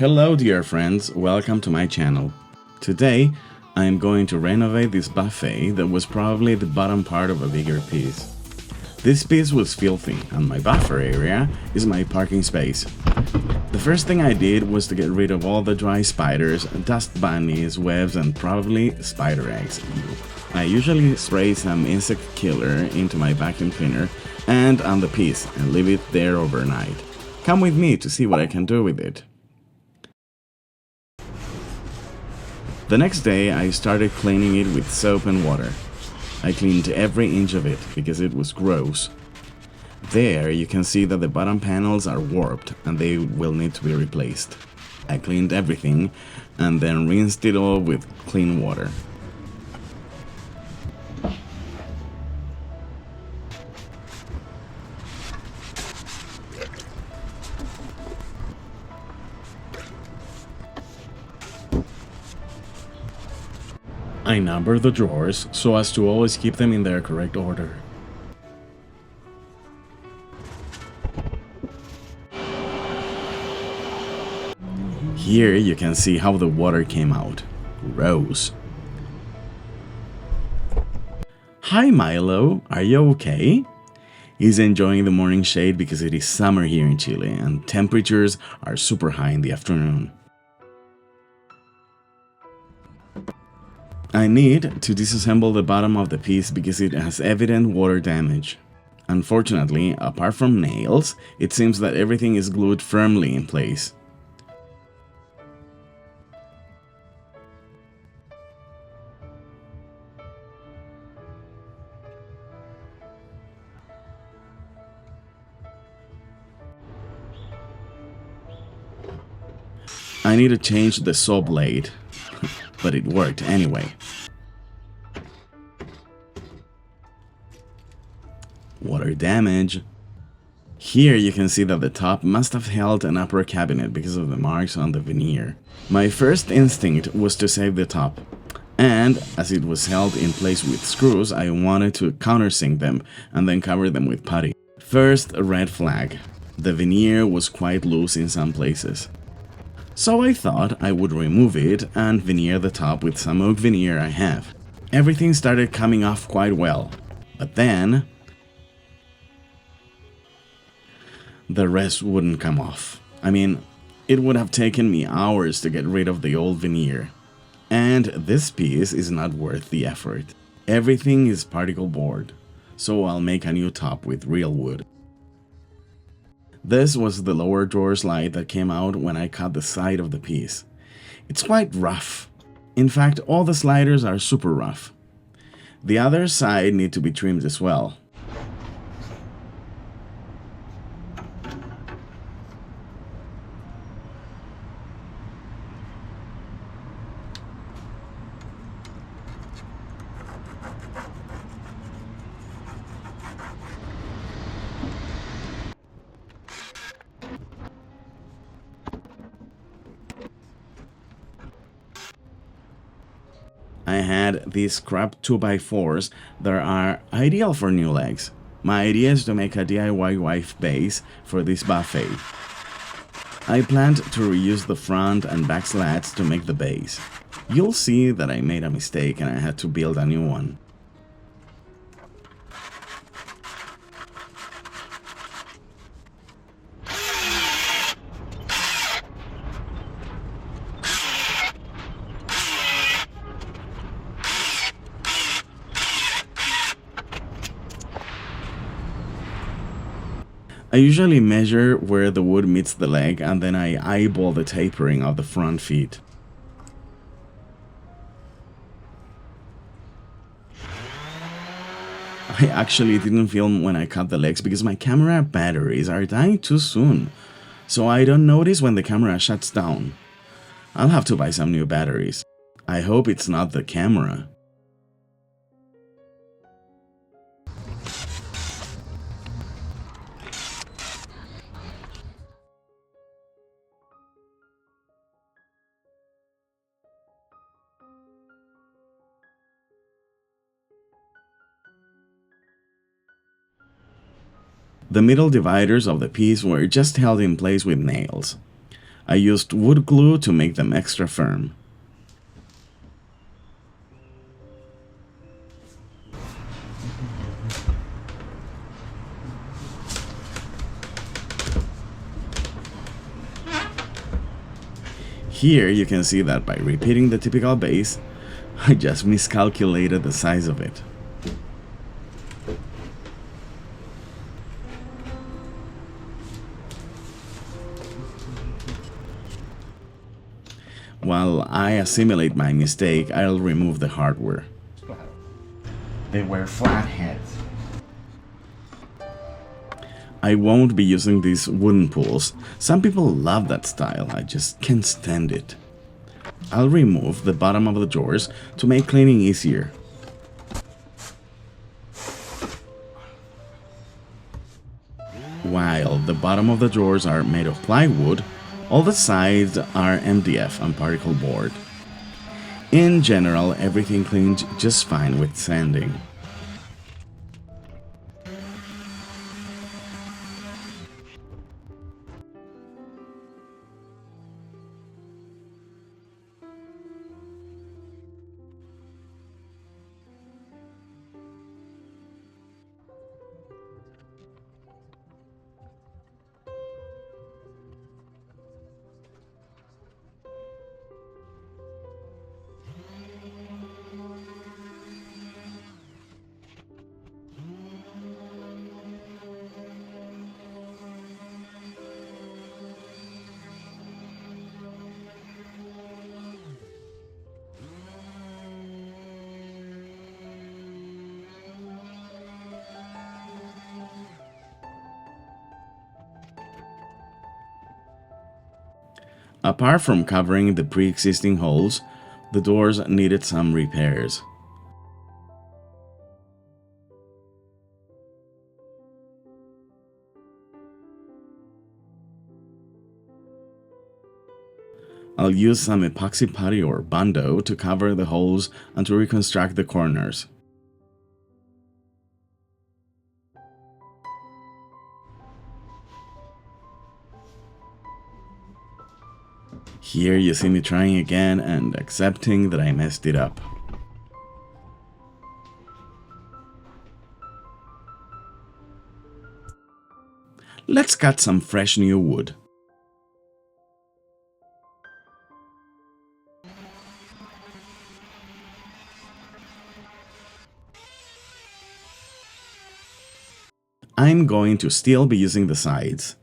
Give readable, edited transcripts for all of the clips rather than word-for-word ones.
Hello dear friends, welcome to my channel. Today I am going to renovate this buffet that was probably the bottom part of a bigger piece. This piece was filthy and my buffer area is my parking space. The first thing I did was to get rid of all the dry spiders, dust bunnies, webs and probably spider eggs. I usually spray some insect killer into my vacuum cleaner and on the piece and leave it there overnight. Come with me to see what I can do with it. The next day I started cleaning it with soap and water. I cleaned every inch of it because it was gross. There you can see that the bottom panels are warped and they will need to be replaced. I cleaned everything and then rinsed it all with clean water. I number the drawers so as to always keep them in their correct order. Here you can see how the water came out. Gross. Hi Milo, are you okay? He's enjoying the morning shade because it is summer here in Chile and temperatures are super high in the afternoon. I need to disassemble the bottom of the piece because it has evident water damage. Unfortunately, apart from nails, it seems that everything is glued firmly in place. I need to change the saw blade, but it worked anyway. Water damage. Here you can see that the top must have held an upper cabinet because of the marks on the veneer. My first instinct was to save the top, and as it was held in place with screws, I wanted to countersink them and then cover them with putty. First, a red flag. The veneer was quite loose in some places. So I thought I would remove it and veneer the top with some oak veneer I have. Everything started coming off quite well, but then the rest wouldn't come off. I mean, it would have taken me hours to get rid of the old veneer. And this piece is not worth the effort. Everything is particle board, so I'll make a new top with real wood. This was the lower drawer slide that came out when I cut the side of the piece. It's quite rough. In fact, all the sliders are super rough. The other side need to be trimmed as well. I had these scrap 2x4s that are ideal for new legs. My idea is to make a DIY wife base for this buffet. I planned to reuse the front and back slats to make the base. You'll see that I made a mistake and I had to build a new one. I usually measure where the wood meets the leg and then I eyeball the tapering of the front feet. I actually didn't film when I cut the legs because my camera batteries are dying too soon, so I don't notice when the camera shuts down. I'll have to buy some new batteries. I hope it's not the camera. The middle dividers of the piece were just held in place with nails. I used wood glue to make them extra firm. Here you can see that by repeating the typical base, I just miscalculated the size of it. While I assimilate my mistake, I'll remove the hardware. They were flatheads. I won't be using these wooden pools. Some people love that style, I just can't stand it. I'll remove the bottom of the drawers to make cleaning easier. While the bottom of the drawers are made of plywood, all the sides are MDF and particle board. In general, everything cleans just fine with sanding. Apart from covering the pre-existing holes, the doors needed some repairs. I'll use some epoxy putty or Bondo to cover the holes and to reconstruct the corners. Here you see me trying again and accepting that I messed it up. Let's cut some fresh new wood. I'm going to still be using the sides.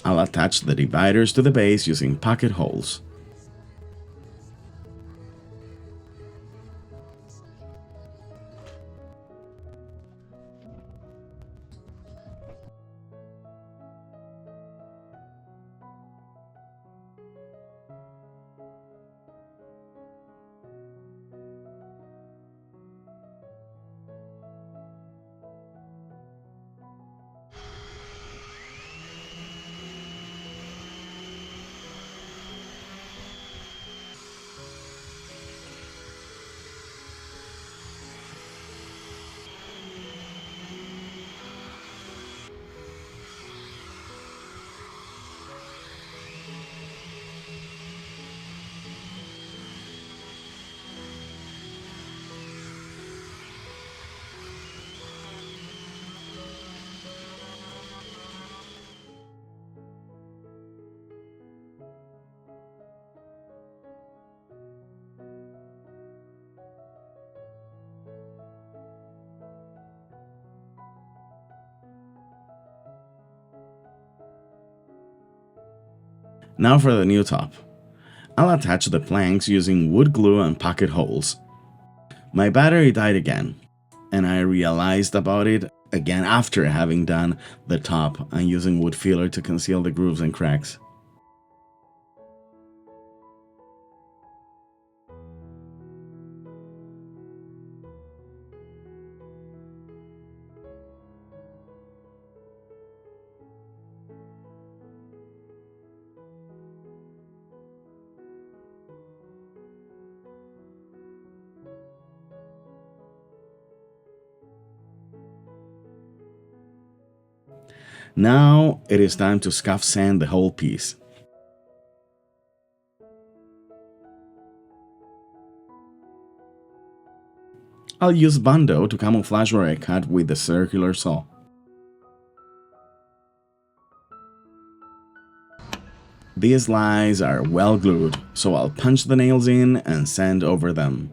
I'll attach the dividers to the base using pocket holes. Now for the new top. I'll attach the planks using wood glue and pocket holes. My battery died again, and I realized about it again after having done the top and using wood filler to conceal the grooves and cracks. Now it is time to scuff sand the whole piece. I'll use Bondo to camouflage where I cut with the circular saw. These slides are well glued, so I'll punch the nails in and sand over them.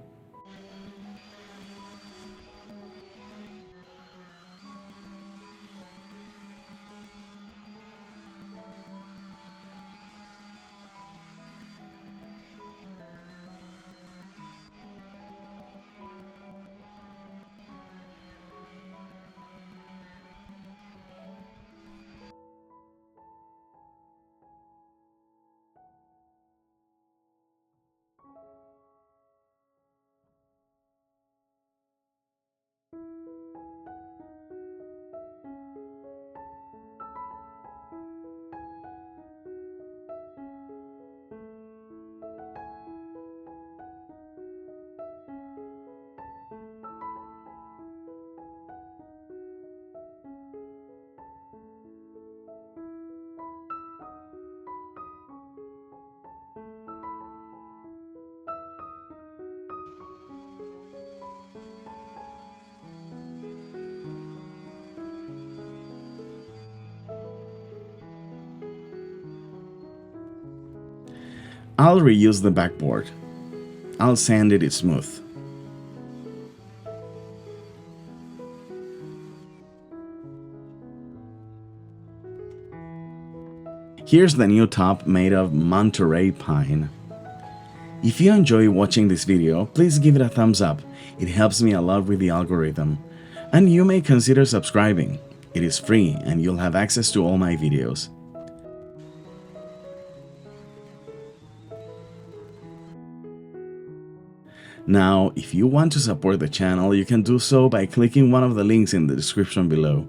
I'll reuse the backboard. I'll sand it smooth. Here's the new top made of Monterey pine. If you enjoy watching this video, please give it a thumbs up. It helps me a lot with the algorithm. And you may consider subscribing. It is free and you'll have access to all my videos. Now, if you want to support the channel, you can do so by clicking one of the links in the description below.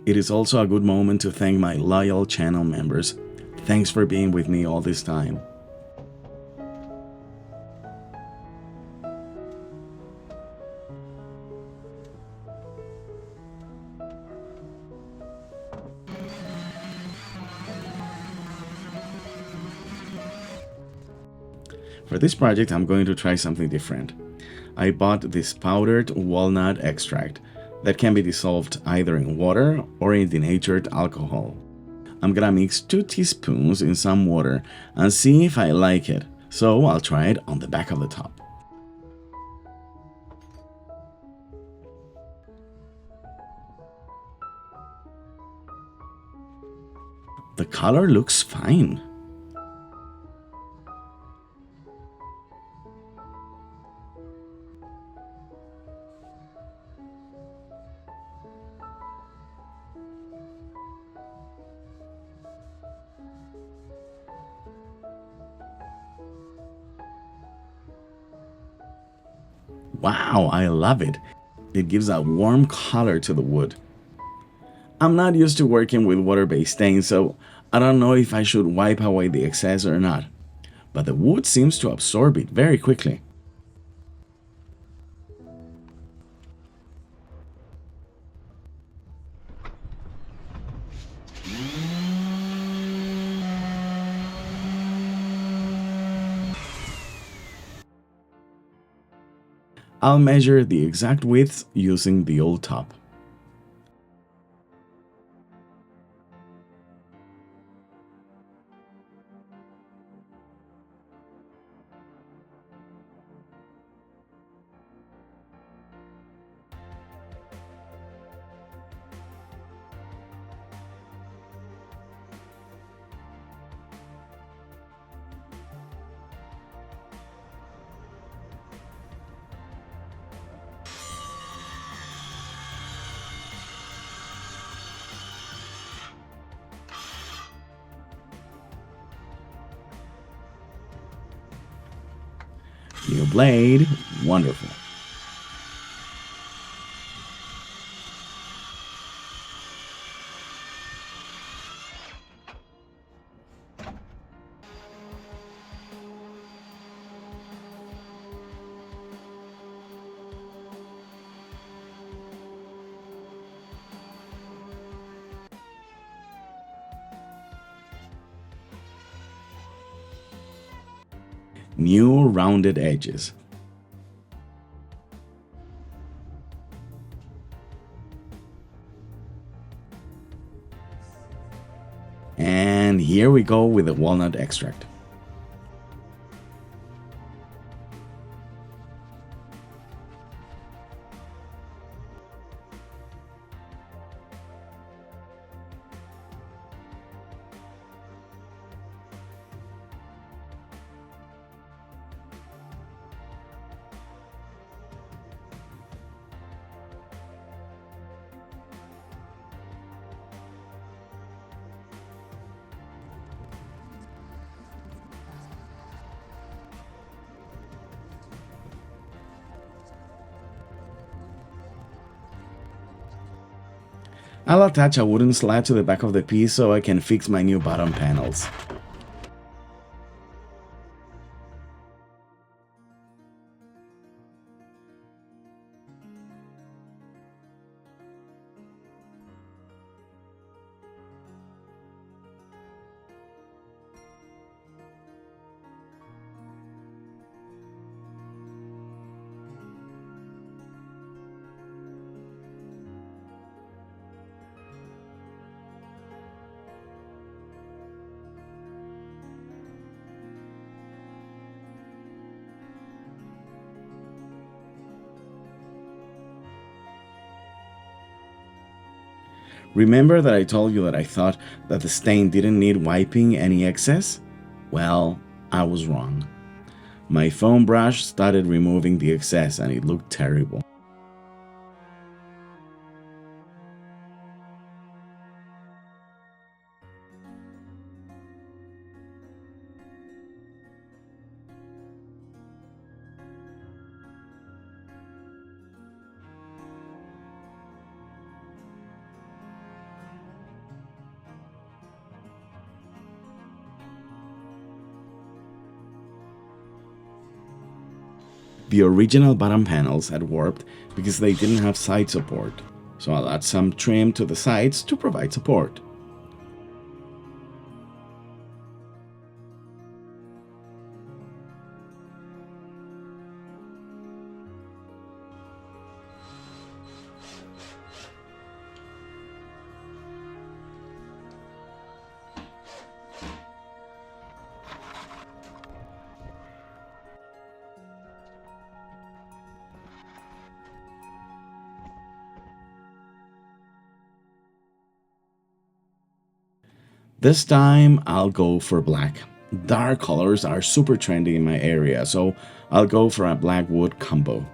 It is also a good moment to thank my loyal channel members. Thanks for being with me all this time. For this project, I'm going to try something different. I bought this powdered walnut extract that can be dissolved either in water or in denatured alcohol. I'm gonna mix 2 teaspoons in some water and see if I like it, so I'll try it on the back of the top. The color looks fine. Wow, I love it. It gives a warm color to the wood. I'm not used to working with water-based stains, so I don't know if I should wipe away the excess or not. But the wood seems to absorb it very quickly. I'll measure the exact width using the old top. New blade, wonderful. new rounded edges. And here we go with the walnut extract. I'll attach a wooden slab to the back of the piece so I can fix my new bottom panels. Remember that I told you that I thought that the stain didn't need wiping any excess? Well, I was wrong. My foam brush started removing the excess and it looked terrible. The original bottom panels had warped because they didn't have side support, so I'll add some trim to the sides to provide support. This time I'll go for black. Dark colors are super trendy in my area, so I'll go for a black wood combo.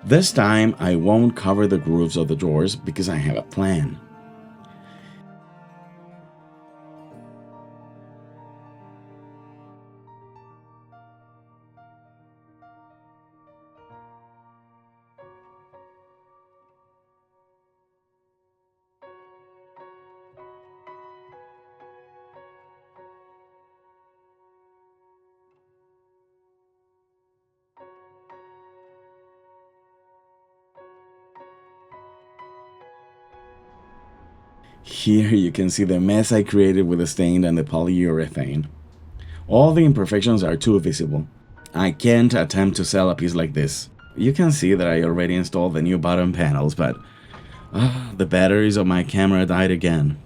This time I won't cover the grooves of the doors because I have a plan. Here you can see the mess I created with the stain and the polyurethane. All the imperfections are too visible. I can't attempt to sell a piece like this. You can see that I already installed the new bottom panels, but the batteries of my camera died again.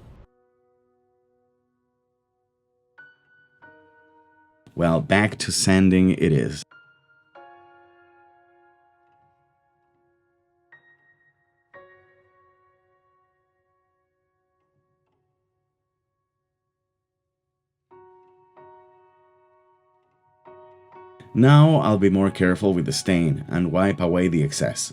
Well, back to sanding it is. Now I'll be more careful with the stain and wipe away the excess.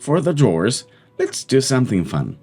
For the drawers, let's do something fun.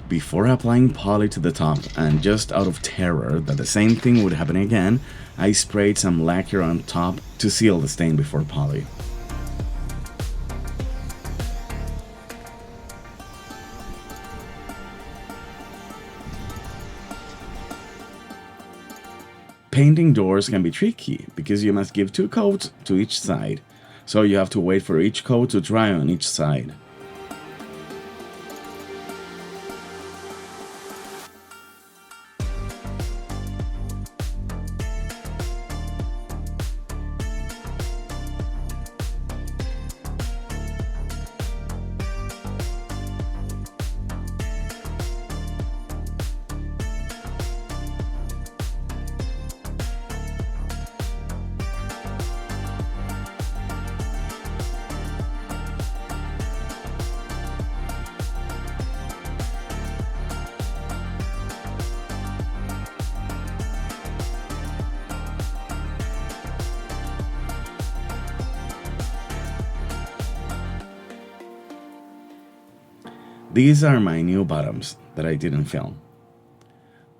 Before applying poly to the top, and just out of terror that the same thing would happen again, I sprayed some lacquer on top to seal the stain before poly. Painting doors can be tricky because you must give 2 coats to each side, so you have to wait for each coat to dry on each side. These are my new bottoms that I didn't film.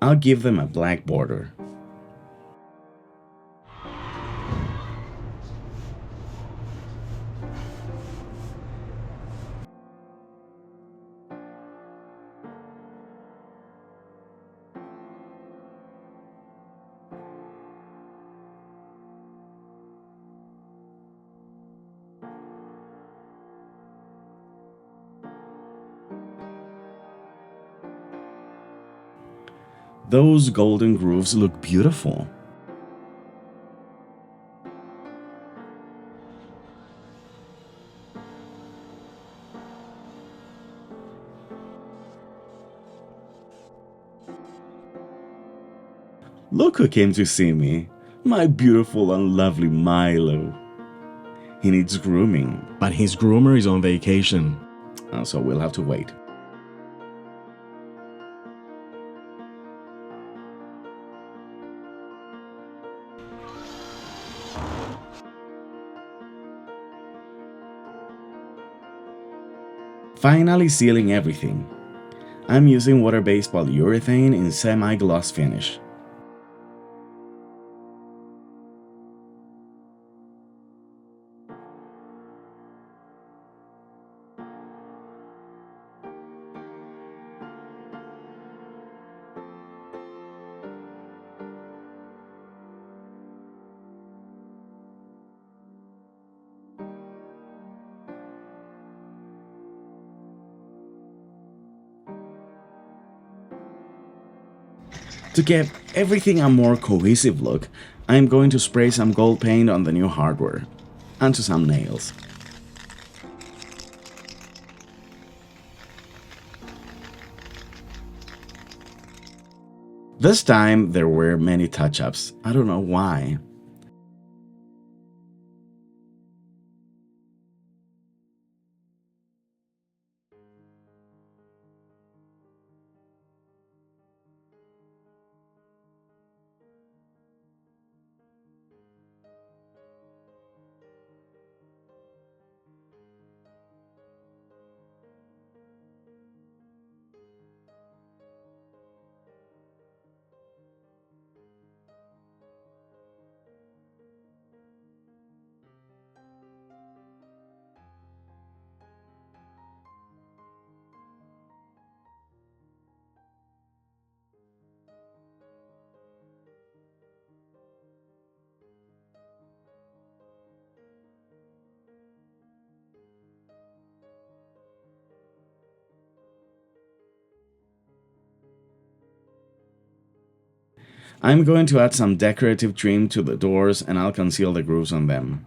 I'll give them a black border. Those golden grooves look beautiful. Look who came to see me, my beautiful and lovely Milo. He needs grooming, but his groomer is on vacation, so we'll have to wait. Finally sealing everything. I'm using water-based polyurethane in semi-gloss finish. To give everything a more cohesive look, I'm going to spray some gold paint on the new hardware, and to some nails. This time there were many touch-ups, I don't know why. I'm going to add some decorative trim to the doors and I'll conceal the grooves on them.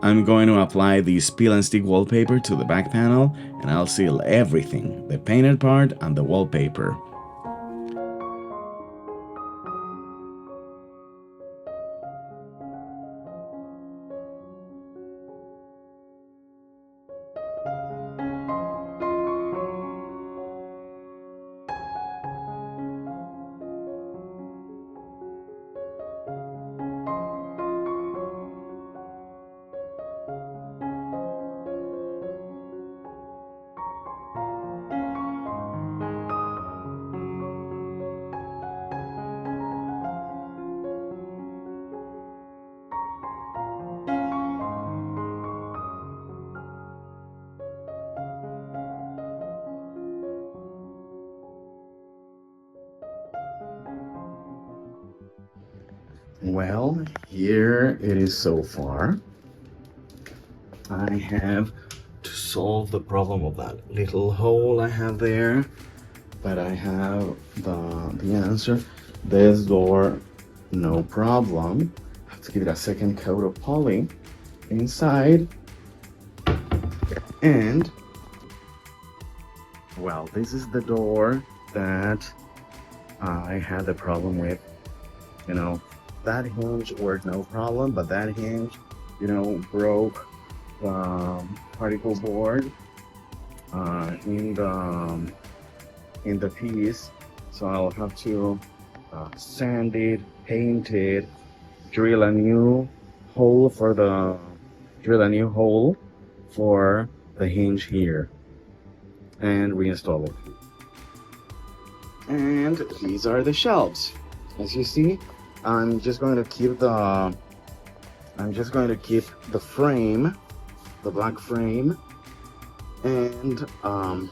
I'm going to apply the peel and stick wallpaper to the back panel and I'll seal everything, the painted part and the wallpaper. Well, here it is so far. I have to solve the problem of that little hole I have there, but I have the answer. This door, no problem. I have to give it a second coat of poly inside. And, well, this is the door that I had the problem with. You know, that hinge worked no problem, but that hinge, you know, broke the particle board in the piece. So I'll have to sand it, paint it, drill a new hole for the hinge here, and reinstall it. And these are the shelves. As you see, I'm just going to keep the frame, the black frame, and I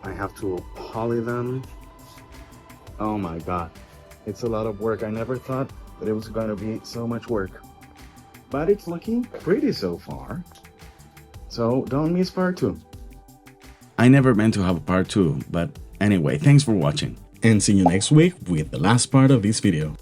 have to poly them. Oh my god, it's a lot of work. I never thought that it was going to be so much work, but it's looking pretty so far. So don't miss part 2. I never meant to have a part 2, but anyway, thanks for watching, and see you next week with the last part of this video.